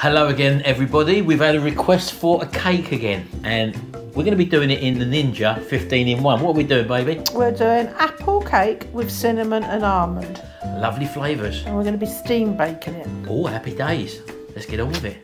Hello again, everybody. We've had a request for a cake again, and we're going to be doing it in the Ninja 15 in 1. What are we doing, baby? We're doing apple cake with cinnamon and almond. Lovely flavours. And we're going to be steam baking it. Oh, happy days. Let's get on with it.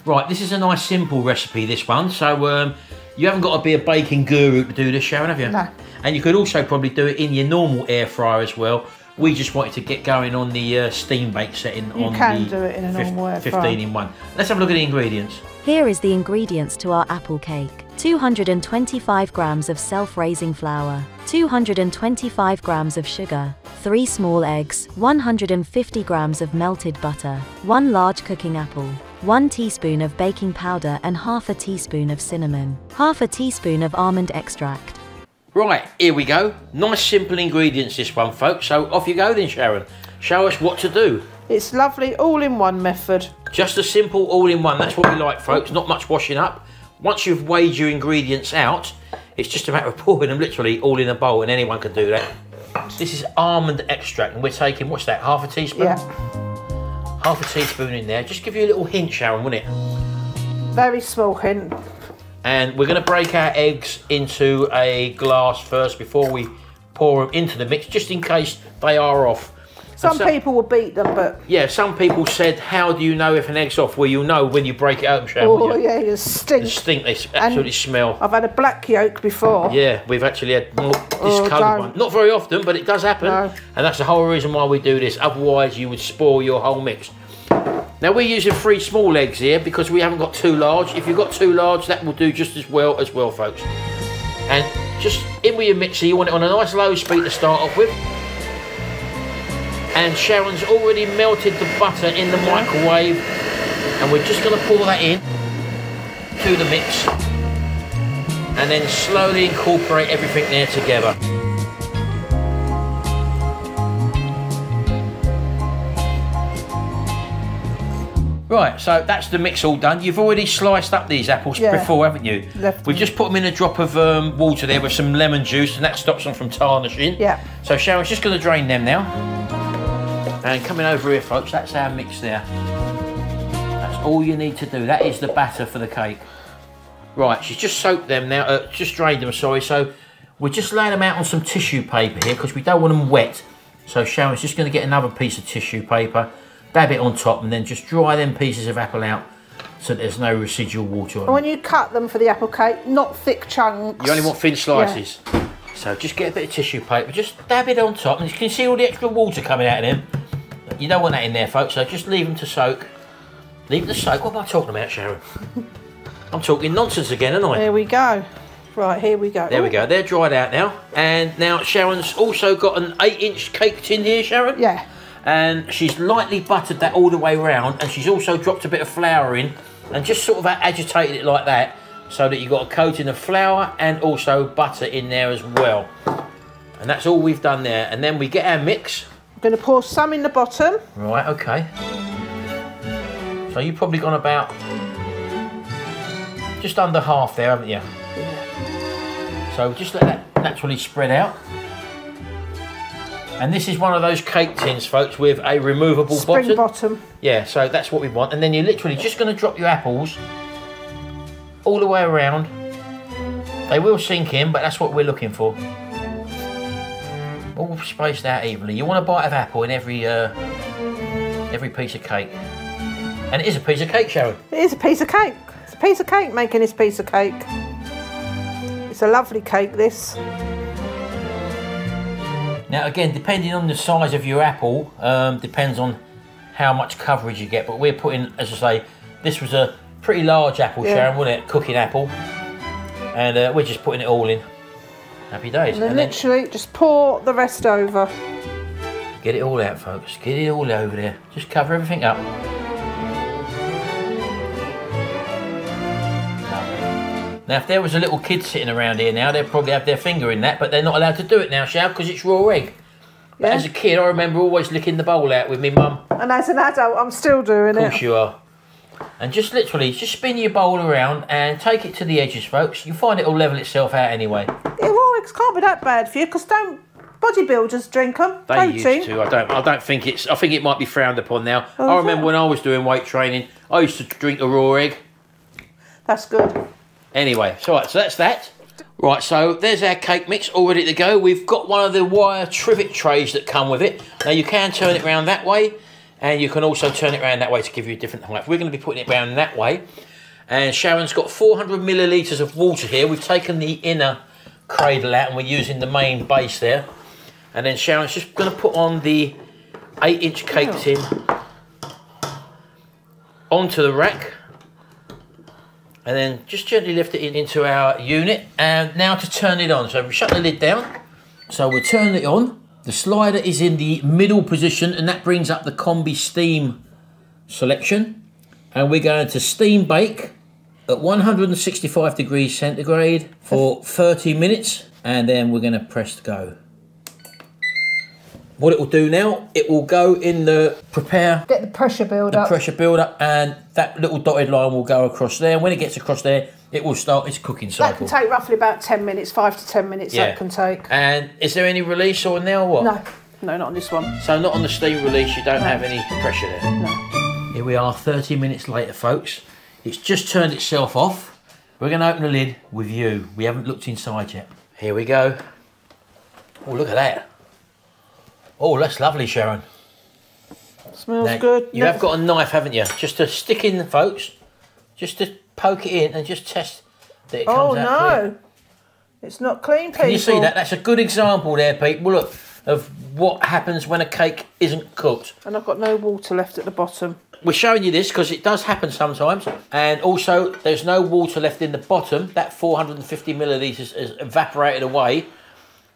Right, this is a nice simple recipe, this one. So you haven't got to be a baking guru to do this, Sharon, have you? No. And you could also probably do it in your normal air fryer as well. We just wanted to get going on the steam bake setting on the... You can do it in a normal air fryer. 15 in 1. Let's have a look at the ingredients. Here is the ingredients to our apple cake. 225 grams of self-raising flour, 225 grams of sugar, 3 small eggs, 150 grams of melted butter, 1 large cooking apple, 1 teaspoon of baking powder and half a teaspoon of cinnamon, half a teaspoon of almond extract. Right, here we go. Nice simple ingredients, this one, folks. So off you go then, Sharon. Show us what to do. It's lovely all-in-one method. Just a simple all-in-one. That's what we like, folks. Not much washing up. Once you've weighed your ingredients out, it's just a matter of pouring them literally all in a bowl, and anyone can do that. This is almond extract, and we're taking, what's that, half a teaspoon? Yeah. Half a teaspoon in there. Just give you a little hint, Sharon, wouldn't it? Very small hint. And we're going to break our eggs into a glass first before we pour them into the mix, just in case they are off. Some people will beat them, but... Yeah, some people said, how do you know if an egg's off? Well, you'll know when you break it open, Sharon. Oh, yeah, you stink. They stink, they absolutely smell. I've had a black yolk before. Yeah, we've actually had this coloured one. Not very often, but it does happen. No. And that's the whole reason why we do this. Otherwise, you would spoil your whole mix. Now, we're using 3 small eggs here because we haven't got 2 large. If you've got 2 large, that will do just as well, folks. And just in with your mixer, you want it on a nice low speed to start off with. And Sharon's already melted the butter in the microwave, and we're just going to pour that in to the mix and then slowly incorporate everything there together. Right, so that's the mix all done. You've already sliced up these apples before, haven't you? We've just put them in a drop of water there with some lemon juice, and that stops them from tarnishing. Yeah. So Sharon's just going to drain them now. And coming over here, folks, that's our mix there. That's all you need to do. That is the batter for the cake. Right, she's just soaked them now, just drained them, sorry. So we're just laying them out on some tissue paper here because we don't want them wet. So Sharon's just going to get another piece of tissue paper, dab it on top, and then just dry them pieces of apple out so there's no residual water on them. And when you cut them for the apple cake, not thick chunks. You only want thin slices. Yeah. So just get a bit of tissue paper, just dab it on top, and you can see all the extra water coming out of them. You don't want that in there, folks, so just leave them to soak. Leave them to soak. What am I talking about, Sharon? I'm talking nonsense again, aren't I? There we go. Right, here we go. There we go. They're dried out now. And now Sharon's also got an 8-inch cake tin here, Sharon. Yeah. And she's lightly buttered that all the way around, and she's also dropped a bit of flour in and just sort of agitated it like that so that you've got a coating of flour and also butter in there as well. And that's all we've done there. And then we get our mix. I'm going to pour some in the bottom. Right, okay. So you've probably gone about just under half there, haven't you? Yeah. So just let that naturally spread out. And this is one of those cake tins, folks, with a removable spring bottom. Yeah, so that's what we want. And then you're literally just going to drop your apples all the way around. They will sink in, but that's what we're looking for. All spaced out evenly. You want a bite of apple in every piece of cake. And it is a piece of cake, Sharon. It is a piece of cake. It's a piece of cake making this piece of cake. It's a lovely cake, this. Now again, depending on the size of your apple, depends on how much coverage you get. But we're putting, as I say, this was a pretty large apple, Sharon, wasn't it? Cooking apple. And we're just putting it all in. Happy days. And then literally just pour the rest over. Get it all out, folks. Get it all over there. Just cover everything up. Now, if there was a little kid sitting around here now, they'd probably have their finger in that, but they're not allowed to do it now, Shao, because it's raw egg. But as a kid, I remember always licking the bowl out with me mum. And as an adult, I'm still doing it. Of course you are. And just literally, just spin your bowl around and take it to the edges, folks. You'll find it'll level itself out anyway. Raw eggs can't be that bad for you, because don't Bodybuilders drink them. They used to. I don't think it's. I think it might be frowned upon now. I remember when I was doing weight training, I used to drink a raw egg. That's good. Anyway, so that's that. Right, so there's our cake mix all ready to go. We've got one of the wire trivet trays that come with it. Now you can turn it around that way, and you can also turn it around that way to give you a different height. We're going to be putting it around that way. And Sharon's got 400 millilitres of water here. We've taken the inner cradle out and we're using the main base there. And then Sharon's just going to put on the 8-inch cake tin onto the rack. And then just gently lift it into our unit. And now to turn it on. So we shut the lid down. So we'll turn it on. The slider is in the middle position and that brings up the combi steam selection. And we're going to steam bake at 165 degrees centigrade for 30 minutes. And then we're going to press go. What it will do now, it will go in the prepare. Get the pressure build up. The pressure build up, and that little dotted line will go across there. And when it gets across there, it will start its cooking cycle. That can take roughly about 10 minutes, 5 to 10 minutes that can take. And is there any release on there or what? No, not on this one. So not on the steam release, you don't have any pressure there? No. Here we are 30 minutes later, folks. It's just turned itself off. We're going to open the lid with you. We haven't looked inside yet. Here we go. Oh, look at that. Oh, that's lovely, Sharon. Smells good. You have got a knife, haven't you? Just to stick in, folks. Just to poke it in and just test that it comes out clear. It's not clean, people. Can you see that? That's a good example there, people, look, of what happens when a cake isn't cooked. And I've got no water left at the bottom. We're showing you this because it does happen sometimes. And also, there's no water left in the bottom. That 450 millilitres has evaporated away.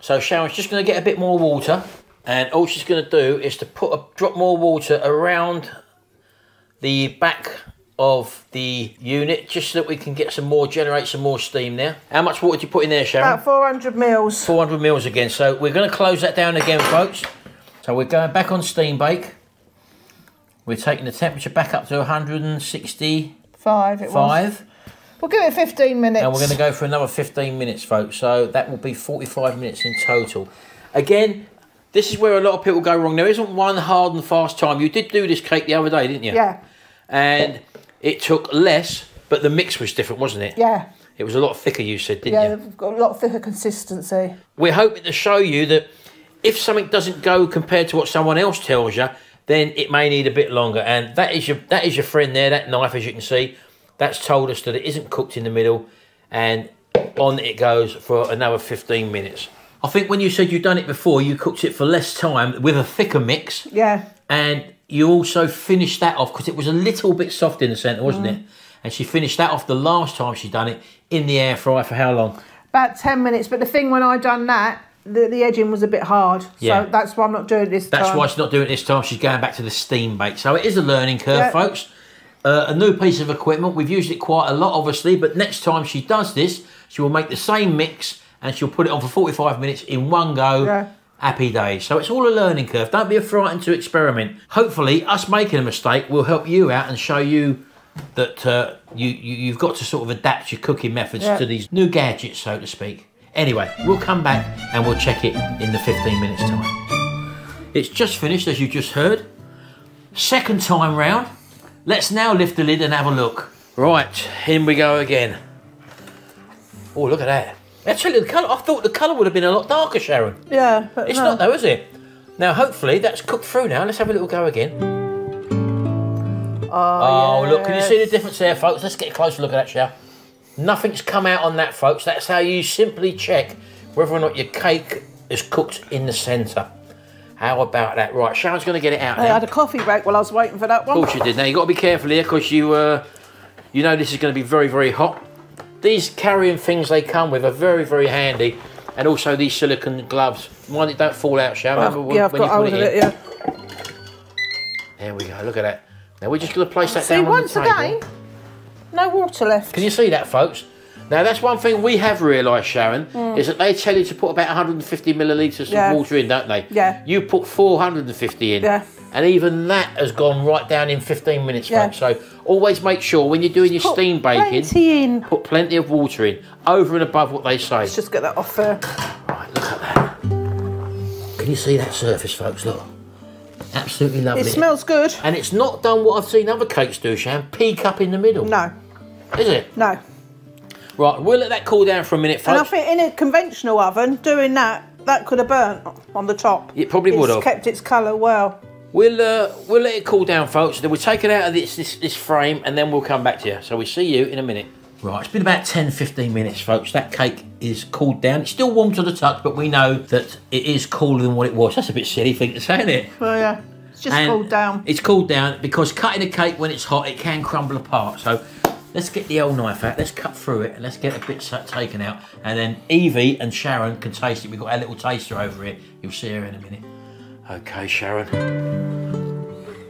So Sharon's just going to get a bit more water. And all she's going to do is to put a drop more water around the back of the unit, just so that we can get some more, generate some more steam there. How much water did you put in there, Sharon? About 400 mils. 400 mils again. So we're going to close that down again, folks. So we're going back on steam bake. We're taking the temperature back up to 165. It was. We'll give it 15 minutes. And we're going to go for another 15 minutes, folks. So that will be 45 minutes in total. Again, this is where a lot of people go wrong. There isn't one hard and fast time. You did do this cake the other day, didn't you? Yeah. And it took less, but the mix was different, wasn't it? Yeah. It was a lot thicker, you said, didn't you? Yeah, we've got a lot thicker consistency. We're hoping to show you that if something doesn't go compared to what someone else tells you, then it may need a bit longer. And that is your friend there, that knife, as you can see. That's told us that it isn't cooked in the middle, and on it goes for another 15 minutes. I think when you said you'd done it before, you cooked it for less time with a thicker mix. Yeah. And you also finished that off because it was a little bit soft in the centre, wasn't it? And she finished that off the last time she done it in the air fryer for how long? About 10 minutes. But the thing when I done that, the edging was a bit hard. So that's why I'm not doing it this time. That's why she's not doing it this time. She's going back to the steam bake. So it is a learning curve, folks. A new piece of equipment. We've used it quite a lot, obviously. But next time she does this, she will make the same mix and she'll put it on for 45 minutes in one go. Yeah. Happy days. So it's all a learning curve. Don't be frightened to experiment. Hopefully, us making a mistake will help you out and show you that you've got to sort of adapt your cooking methods to these new gadgets, so to speak. Anyway, we'll come back and we'll check it in the 15 minutes time. It's just finished, as you just heard. Second time round. Let's now lift the lid and have a look. Right, in we go again. Oh, look at that. Actually, the colour, I thought the colour would have been a lot darker, Sharon. Yeah, but it's not though, is it? Now, hopefully, that's cooked through now. Let's have a little go again. Oh, yes. Look, can you see the difference there, folks? Let's get a closer look at that, shall we? Nothing's come out on that, folks. That's how you simply check whether or not your cake is cooked in the centre. How about that? Right, Sharon's going to get it out now. I had a coffee break while I was waiting for that one. Of course you did. Now, you've got to be careful here because you know this is going to be very, very hot. These carrying things they come with are very, very handy. And also these silicone gloves. Mind it don't fall out, Sharon. Yeah, I've got hold of it, yeah. There we go, look at that. Now we're just going to place that down on the table. See, once again, no water left. Can you see that, folks? Now, that's one thing we have realised, Sharon, is that they tell you to put about 150 millilitres of water in, don't they? Yeah. You put 450 in. Yeah. And even that has gone right down in 15 minutes, folks. So always make sure when you're doing your steam baking, put plenty of water in, over and above what they say. Let's just get that off there. Right, look at that. Can you see that surface, folks? Look. Absolutely lovely. It smells good. And it's not done what I've seen other cakes do, Shan. Peak up in the middle. No. Is it? No. Right, we'll let that cool down for a minute, folks. And I think in a conventional oven, doing that could have burnt on the top. It probably would have. It's kept its colour well. We'll let it cool down, folks. Then we'll take it out of this frame and then we'll come back to you. So we'll see you in a minute. Right, it's been about 10-15 minutes, folks. That cake is cooled down. It's still warm to the touch, but we know that it is cooler than what it was. That's a bit silly thing to say, isn't it? Well, yeah. It's just cooled down. It's cooled down because cutting a cake when it's hot, it can crumble apart. So let's get the old knife out. Let's cut through it and let's get a bit taken out. And then Evie and Sharon can taste it. We've got our little taster over here. You'll see her in a minute. Okay, Sharon.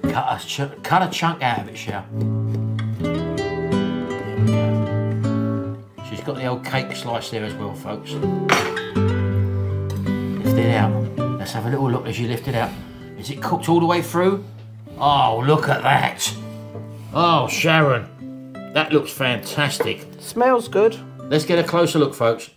Cut a chunk out of it, Sharon. She's got the old cake slice there as well, folks. Lift it out. Let's have a little look as you lift it out. Is it cooked all the way through? Oh, look at that. Oh, Sharon. That looks fantastic. Smells good. Let's get a closer look, folks.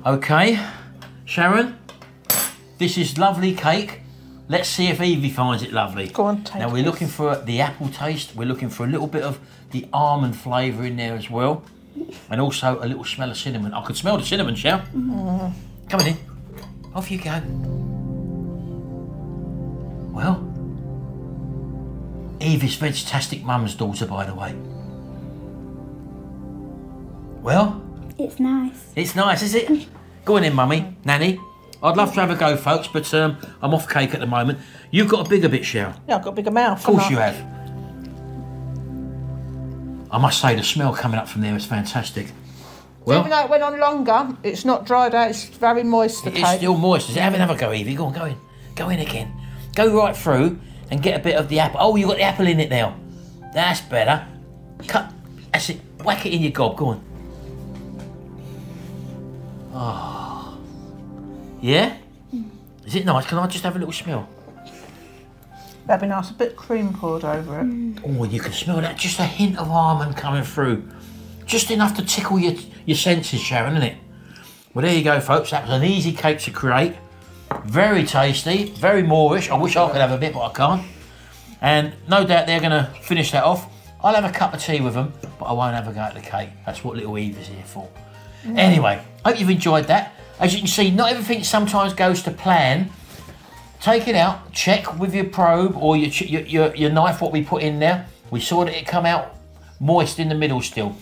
Okay, Sharon. This is lovely cake. Let's see if Evie finds it lovely. Go on, take Now we're looking for the apple taste. We're looking for a little bit of the almond flavour in there as well. And also a little smell of cinnamon. I could smell the cinnamon, Shell. Come on in. Off you go. Well, Evie's fantastic mum's daughter, by the way. Well? It's nice. It's nice, is it? Go on in, Mummy, Nanny. I'd love to have a go, folks, but I'm off cake at the moment. You've got a bigger bit, Shell. Yeah, I've got a bigger mouth. Of course you have. I must say, the smell coming up from there is fantastic. Well, even though it went on longer, it's not dried out, it's very moist, the cake. It's still moist. Does it have another go, Evie? Go on, go in. Go in again. Go right through and get a bit of the apple. Oh, you've got the apple in it now. That's better. Cut. That's it. Whack it in your gob. Go on. Oh. Yeah? Is it nice? Can I just have a little smell? That'd be nice. A bit of cream poured over it. Oh, you can smell that. Just a hint of almond coming through. Just enough to tickle your senses, Sharon, isn't it? Well, there you go, folks. That was an easy cake to create. Very tasty, very Moorish. I wish I could have a bit, but I can't. And no doubt they're going to finish that off. I'll have a cup of tea with them, but I won't have a go at the cake. That's what little Eve is here for. Anyway, hope you've enjoyed that. As you can see, not everything sometimes goes to plan. Take it out, check with your probe or your knife what we put in there. We saw that it come out moist in the middle still.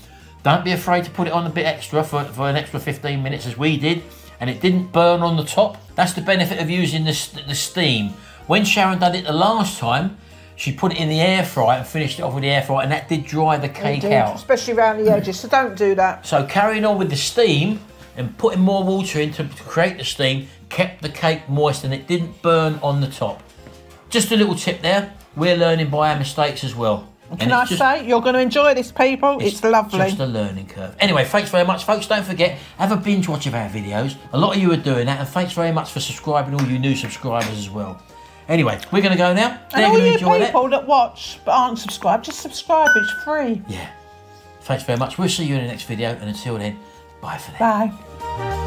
Don't be afraid to put it on a bit extra for an extra 15 minutes as we did, and it didn't burn on the top. That's the benefit of using the steam. When Sharon did it the last time, she put it in the air fryer and finished it off with the air fryer, and that did dry the cake out. Especially around the edges, so don't do that. So carrying on with the steam and putting more water in to create the steam kept the cake moist and it didn't burn on the top. Just a little tip there. We're learning by our mistakes as well. Can I say, you're going to enjoy this, people. It's lovely. Just a learning curve. Anyway, thanks very much, folks. Don't forget, have a binge watch of our videos. A lot of you are doing that, and thanks very much for subscribing, all you new subscribers as well. Anyway, we're going to go now. And all you people that watch but aren't subscribed, just subscribe. It's free. Yeah. Thanks very much. We'll see you in the next video, and until then, bye for now. Bye.